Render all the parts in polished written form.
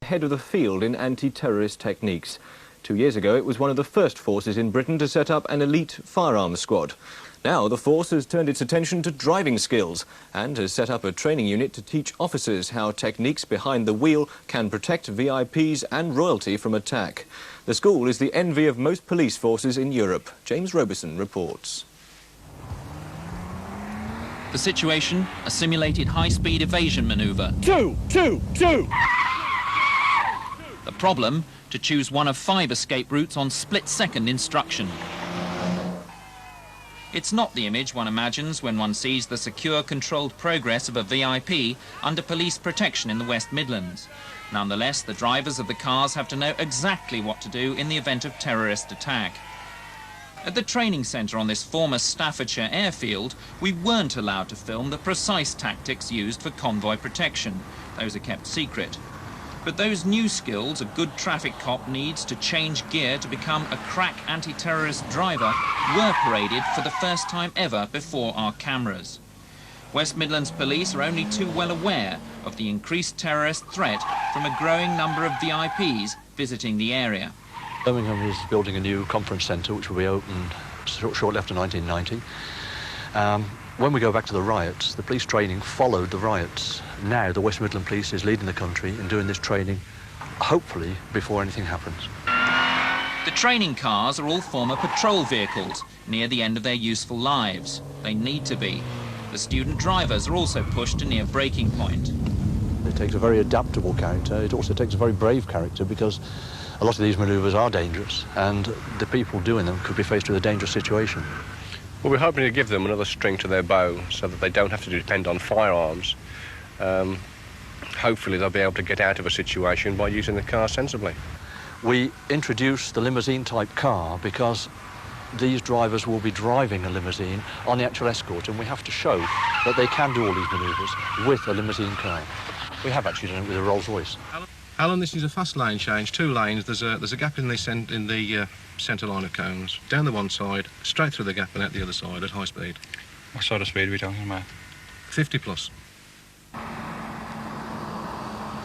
Head of the field in anti-terrorist techniques. 2 years ago, it was one of the first forces in Britain to set up an elite firearms squad. Now the force has turned its attention to driving skills and has set up a training unit to teach officers how techniques behind the wheel can protect VIPs and royalty from attack. The school is the envy of most police forces in Europe. James Roberson reports. The situation, a simulated high-speed evasion manoeuvre. Two! The problem, to choose one of 5 escape routes on split-second instruction. It's not the image one imagines when one sees the secure, controlled progress of a VIP under police protection in the West Midlands. Nonetheless, the drivers of the cars have to know exactly what to do in the event of terrorist attack. At the training centre on this former Staffordshire airfield, we weren't allowed to film the precise tactics used for convoy protection. Those are kept secret. But those new skills a good traffic cop needs to change gear to become a crack anti-terrorist driver were paraded for the first time ever before our cameras. West Midlands police are only too well aware of the increased terrorist threat from a growing number of VIPs visiting the area. Birmingham is building a new conference centre which will be opened shortly after 1990. When we go back to the riots, the police training followed the riots. Now the West Midland Police is leading the country in doing this training, hopefully before anything happens. The training cars are all former patrol vehicles near the end of their useful lives. They need to be. The student drivers are also pushed to near breaking point. It takes a very adaptable character. It also takes a very brave character because a lot of these manoeuvres are dangerous and the people doing them could be faced with a dangerous situation. Well, we're hoping to give them another string to their bow so that they don't have to depend on firearms. Hopefully they'll be able to get out of a situation by using the car sensibly. We introduced the limousine-type car because these drivers will be driving a limousine on the actual escort, and we have to show that they can do all these manoeuvres with a limousine car. We have actually done it with a Rolls-Royce. Alan, this is a fast lane change, 2 lanes. There's a gap in the centre line of cones. Down the one side, straight through the gap and out the other side at high speed. What sort of speed are we talking about? 50 plus.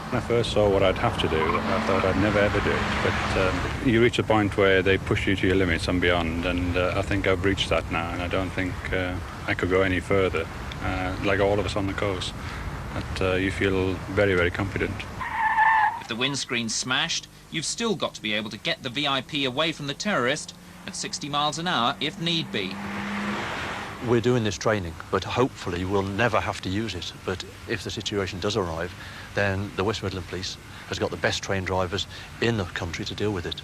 When I first saw what I'd have to do, I thought I'd never ever do it. But you reach a point where they push you to your limits and beyond, and I think I've reached that now, and I don't think I could go any further, like all of us on the coast. But you feel very, very confident. If the windscreen's smashed, you've still got to be able to get the VIP away from the terrorist at 60 miles an hour if need be. We're doing this training, but hopefully we'll never have to use it. But if the situation does arrive, then the West Midland Police has got the best trained drivers in the country to deal with it.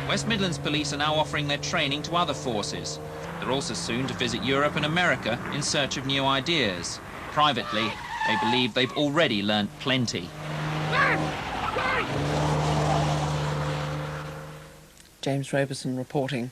West Midlands Police are now offering their training to other forces. They're also soon to visit Europe and America in search of new ideas. Privately, they believe they've already learnt plenty. James Roberson reporting.